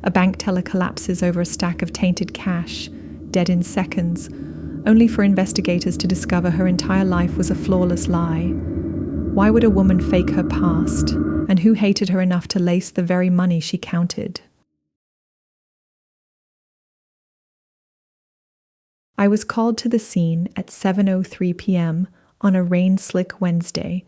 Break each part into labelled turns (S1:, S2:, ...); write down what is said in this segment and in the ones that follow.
S1: A bank teller collapses over a stack of tainted cash, dead in seconds, only for investigators to discover her entire life was a flawless lie. Why would a woman fake her past? And who hated her enough to lace the very money she counted? I was called to the scene at 7:03 p.m. on a rain-slick Wednesday,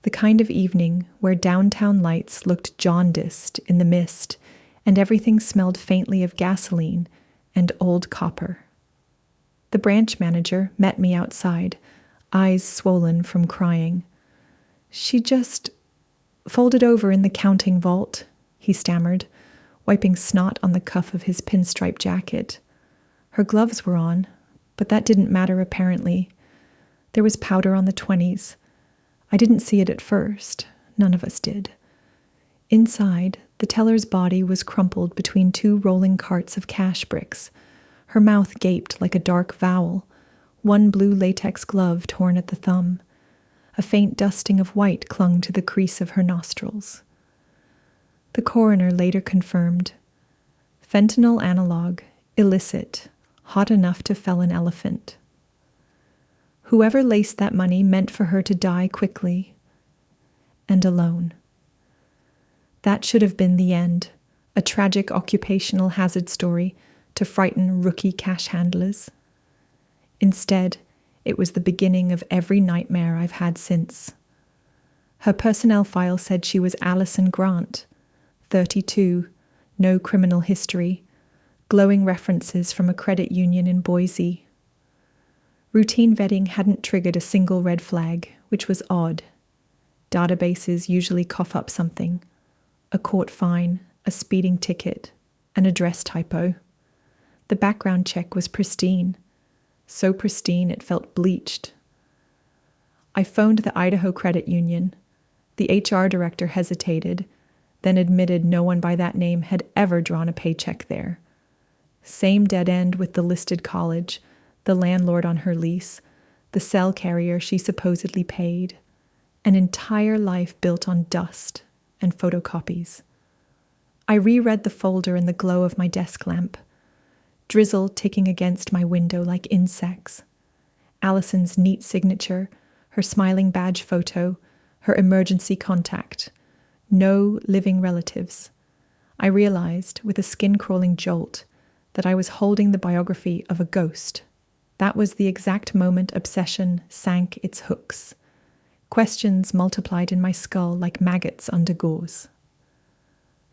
S1: the kind of evening where downtown lights looked jaundiced in the mist and everything smelled faintly of gasoline and old copper. The branch manager met me outside, eyes swollen from crying. "She just folded over in the counting vault," he stammered, wiping snot on the cuff of his pinstripe jacket. Her gloves were on, but that didn't matter apparently. There was powder on the 20s. I didn't see it at first. None of us did. Inside, the teller's body was crumpled between two rolling carts of cash bricks. Her mouth gaped like a dark vowel, one blue latex glove torn at the thumb. A faint dusting of white clung to the crease of her nostrils. The coroner later confirmed, fentanyl analog, illicit, hot enough to fell an elephant. Whoever laced that money meant for her to die quickly and alone. That should have been the end, a tragic occupational hazard story to frighten rookie cash handlers. Instead, it was the beginning of every nightmare I've had since. Her personnel file said she was Allison Grant, 32, no criminal history, glowing references from a credit union in Boise. Routine vetting hadn't triggered a single red flag, which was odd. Databases usually cough up something: a court fine, a speeding ticket, an address typo. The background check was pristine, so pristine it felt bleached. I phoned the Idaho Credit Union. The HR director hesitated, then admitted no one by that name had ever drawn a paycheck there. Same dead end with the listed college, the landlord on her lease, the cell carrier she supposedly paid. An entire life built on dust and photocopies. I reread the folder in the glow of my desk lamp. Drizzle ticking against my window like insects. Allison's neat signature, her smiling badge photo, her emergency contact. No living relatives. I realized, with a skin-crawling jolt, that I was holding the biography of a ghost. That was the exact moment obsession sank its hooks. Questions multiplied in my skull like maggots under gauze.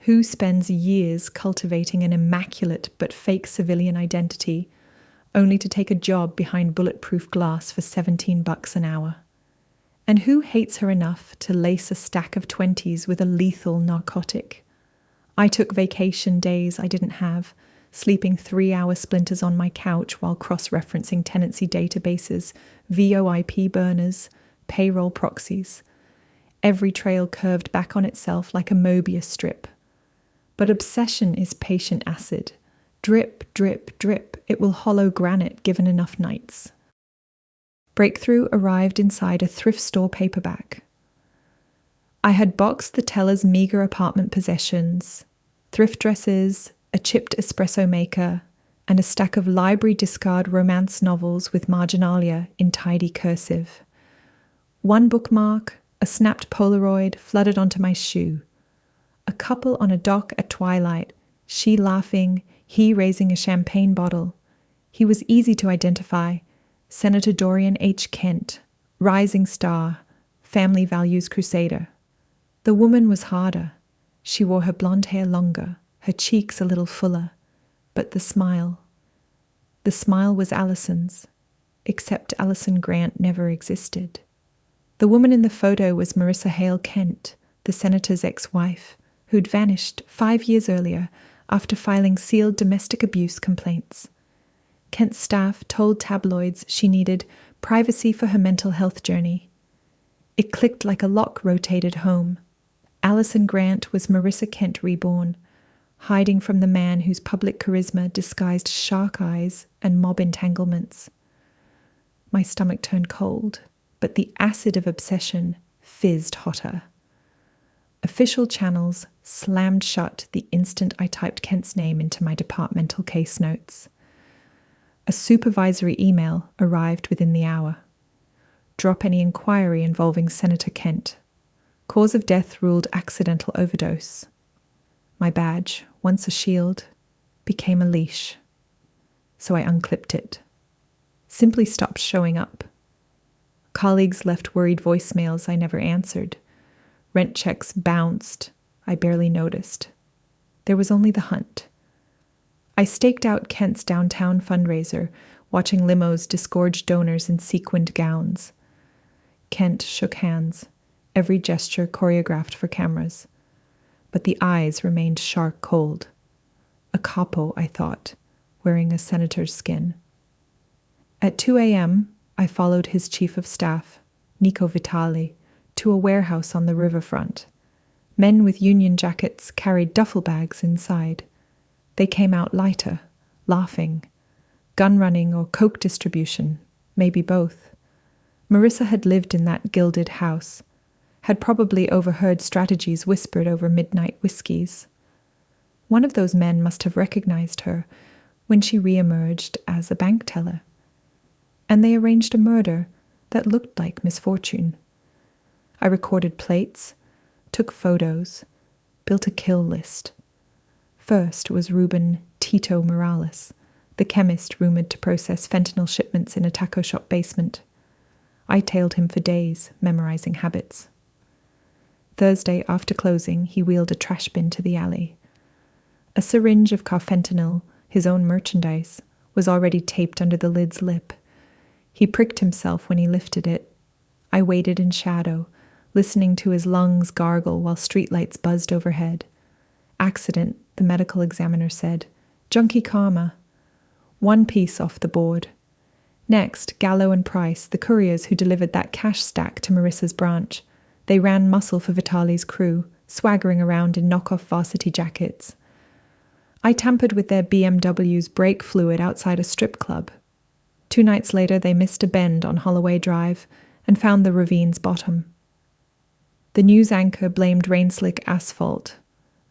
S1: Who spends years cultivating an immaculate but fake civilian identity, only to take a job behind bulletproof glass for $17 an hour? And who hates her enough to lace a stack of 20s with a lethal narcotic? I took vacation days I didn't have, sleeping 3-hour splinters on my couch while cross-referencing tenancy databases, VoIP burners, payroll proxies. Every trail curved back on itself like a Mobius strip. But obsession is patient acid. Drip, drip, drip. It will hollow granite given enough nights. Breakthrough arrived inside a thrift store paperback. I had boxed the teller's meager apartment possessions, thrift dresses, a chipped espresso maker, and a stack of library discard romance novels with marginalia in tidy cursive. One bookmark, a snapped Polaroid flooded onto my shoe. A couple on a dock at twilight, she laughing, he raising a champagne bottle. He was easy to identify. Senator Dorian H. Kent, rising star, family values crusader. The woman was harder. She wore her blonde hair longer, her cheeks a little fuller. But the smile was Allison's, except Allison Grant never existed. The woman in the photo was Marissa Hale Kent, the senator's ex-wife, who'd vanished 5 years earlier after filing sealed domestic abuse complaints. Kent's staff told tabloids she needed privacy for her mental health journey. It clicked like a lock rotated home. Allison Grant was Marissa Kent reborn, hiding from the man whose public charisma disguised shark eyes and mob entanglements. My stomach turned cold, but the acid of obsession fizzed hotter. Official channels slammed shut the instant I typed Kent's name into my departmental case notes. A supervisory email arrived within the hour. Drop any inquiry involving Senator Kent. Cause of death ruled accidental overdose. My badge, once a shield, became a leash. So I unclipped it. Simply stopped showing up. Colleagues left worried voicemails I never answered. Rent checks bounced. I barely noticed. There was only the hunt. I staked out Kent's downtown fundraiser, watching limos disgorge donors in sequined gowns. Kent shook hands, every gesture choreographed for cameras. But the eyes remained shark cold. A capo, I thought, wearing a senator's skin. At 2 a.m., I followed his chief of staff, Nico Vitali, to a warehouse on the riverfront. Men with union jackets carried duffel bags inside. They came out lighter, laughing. Gun running or coke distribution, maybe both. Marissa had lived in that gilded house, had probably overheard strategies whispered over midnight whiskies. One of those men must have recognized her when she re-emerged as a bank teller. And they arranged a murder that looked like misfortune. I recorded plates, took photos, built a kill list. First was Ruben Tito Morales, the chemist rumored to process fentanyl shipments in a taco shop basement. I tailed him for days, memorizing habits. Thursday, after closing, he wheeled a trash bin to the alley. A syringe of carfentanil, his own merchandise, was already taped under the lid's lip. He pricked himself when he lifted it. I waited in shadow, listening to his lungs gargle while streetlights buzzed overhead. Accident, the medical examiner said. Junkie karma. One piece off the board. Next, Gallo and Price, the couriers who delivered that cash stack to Marissa's branch. They ran muscle for Vitali's crew, swaggering around in knockoff varsity jackets. I tampered with their BMW's brake fluid outside a strip club. 2 nights later, they missed a bend on Holloway Drive and found the ravine's bottom. The news anchor blamed rain-slick asphalt.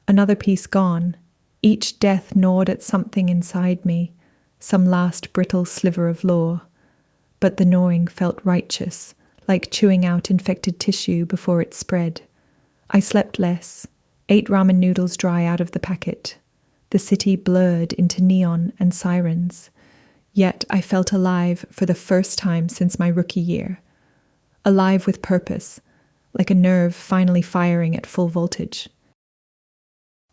S1: Another piece gone. Each death gnawed at something inside me, some last brittle sliver of law. But the gnawing felt righteous, like chewing out infected tissue before it spread. I slept less, ate ramen noodles dry out of the packet. The city blurred into neon and sirens. Yet I felt alive for the first time since my rookie year. Alive with purpose, like a nerve finally firing at full voltage.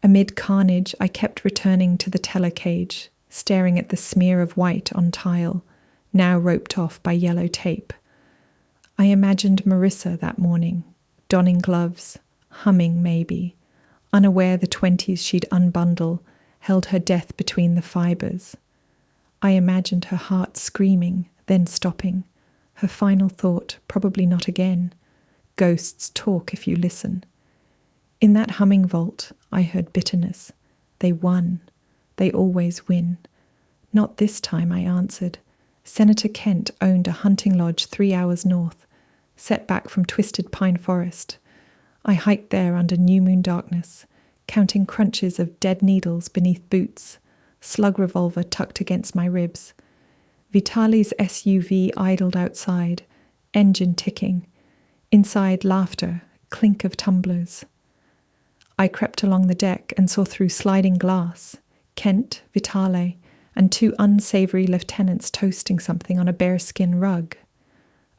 S1: Amid carnage, I kept returning to the teller cage, staring at the smear of white on tile, now roped off by yellow tape. I imagined Marissa that morning, donning gloves, humming maybe, unaware the 20s she'd unbundle held her death between the fibers. I imagined her heart screaming, then stopping. Her final thought, probably not again. Ghosts talk if you listen. In that humming vault, I heard bitterness. They won. They always win. Not this time, I answered. Senator Kent owned a hunting lodge 3 hours north, set back from twisted pine forest. I hiked there under new moon darkness, counting crunches of dead needles beneath boots, slug revolver tucked against my ribs. Vitali's SUV idled outside, engine ticking. Inside, laughter, clink of tumblers. I crept along the deck and saw through sliding glass, Kent, Vitale, and 2 unsavory lieutenants toasting something on a bearskin rug.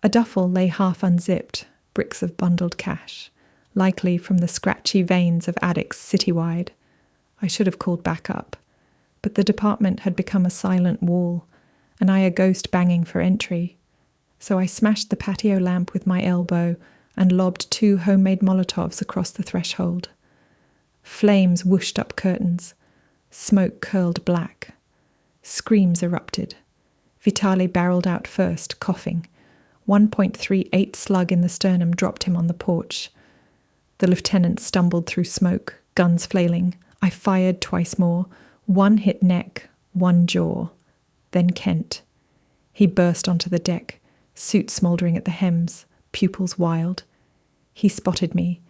S1: A duffel lay half unzipped, bricks of bundled cash, likely from the scratchy veins of addicts citywide. I should have called back up, but the department had become a silent wall, and I a ghost banging for entry. So I smashed the patio lamp with my elbow and lobbed 2 homemade Molotovs across the threshold. Flames whooshed up curtains. Smoke curled black. Screams erupted. Vitali barreled out first, coughing. 1.38 slug in the sternum dropped him on the porch. The lieutenant stumbled through smoke, guns flailing. I fired twice more. 1 hit neck, 1 jaw. Then Kent. He burst onto the deck, suit smouldering at the hems, pupils wild. He spotted me,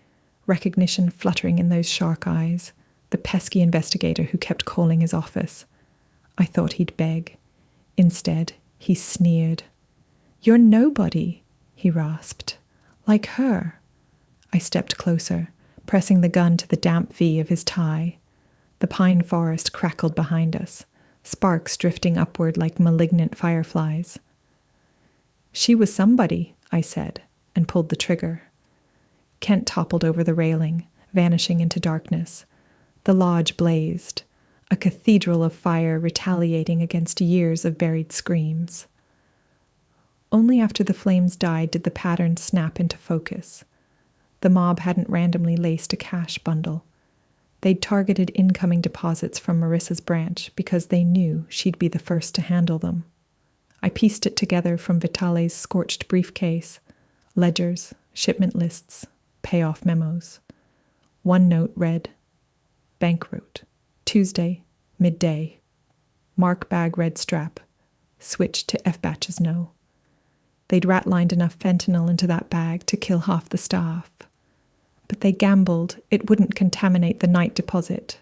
S1: recognition fluttering in those shark eyes, the pesky investigator who kept calling his office. I thought he'd beg. Instead, he sneered. "You're nobody," he rasped. "Like her." I stepped closer, pressing the gun to the damp V of his tie. The pine forest crackled behind us, sparks drifting upward like malignant fireflies. "She was somebody," I said, and pulled the trigger. Kent toppled over the railing, vanishing into darkness. The lodge blazed, a cathedral of fire retaliating against years of buried screams. Only after the flames died did the pattern snap into focus. The mob hadn't randomly laced a cash bundle. They'd targeted incoming deposits from Marissa's branch because they knew she'd be the first to handle them. I pieced it together from Vitale's scorched briefcase, ledgers, shipment lists, payoff memos. One note read, "Bank wrote, Tuesday, midday. Mark bag red strap. Switch to F-batches no." They'd rat-lined enough fentanyl into that bag to kill half the staff. But they gambled it wouldn't contaminate the night deposit.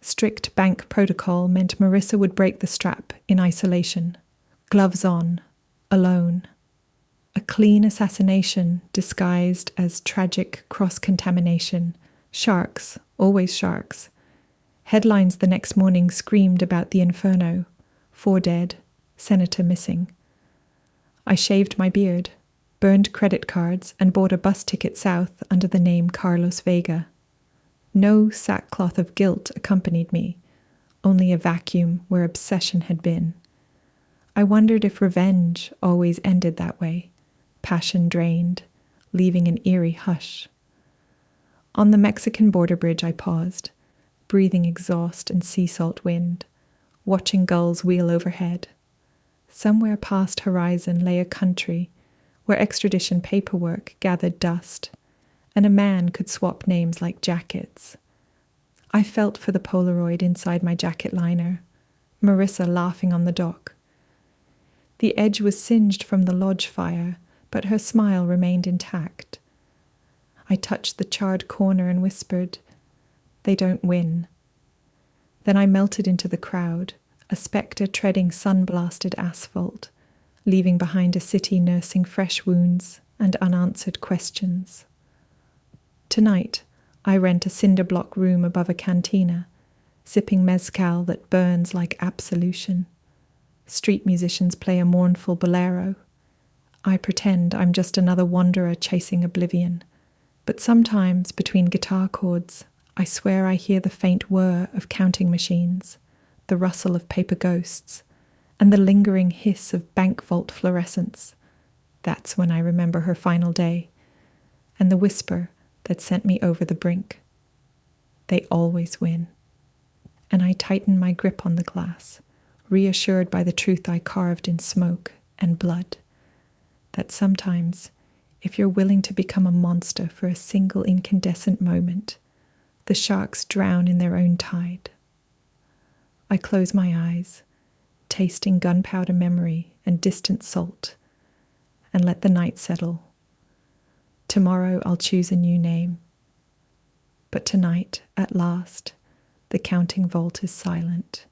S1: Strict bank protocol meant Marissa would break the strap in isolation, gloves on, alone. A clean assassination disguised as tragic cross-contamination. Sharks, always sharks. Headlines the next morning screamed about the inferno. 4 dead, senator missing. I shaved my beard, burned credit cards, and bought a bus ticket south under the name Carlos Vega. No sackcloth of guilt accompanied me, only a vacuum where obsession had been. I wondered if revenge always ended that way, passion drained, leaving an eerie hush. On the Mexican border bridge I paused, breathing exhaust and sea salt wind, watching gulls wheel overhead. Somewhere past horizon lay a country where extradition paperwork gathered dust, and a man could swap names like jackets. I felt for the Polaroid inside my jacket liner, Marissa laughing on the dock. The edge was singed from the lodge fire, but her smile remained intact. I touched the charred corner and whispered, "They don't win." Then I melted into the crowd, a spectre treading sun-blasted asphalt, leaving behind a city nursing fresh wounds and unanswered questions. Tonight, I rent a cinder-block room above a cantina, sipping mezcal that burns like absolution. Street musicians play a mournful bolero. I pretend I'm just another wanderer chasing oblivion, but sometimes between guitar chords, I swear I hear the faint whir of counting machines, the rustle of paper ghosts, and the lingering hiss of bank vault fluorescence. That's when I remember her final day, and the whisper that sent me over the brink. They always win. And I tighten my grip on the glass, reassured by the truth I carved in smoke and blood, that sometimes, if you're willing to become a monster for a single incandescent moment, the sharks drown in their own tide. I close my eyes, tasting gunpowder memory and distant salt, and let the night settle. Tomorrow I'll choose a new name. But tonight, at last, the counting vault is silent.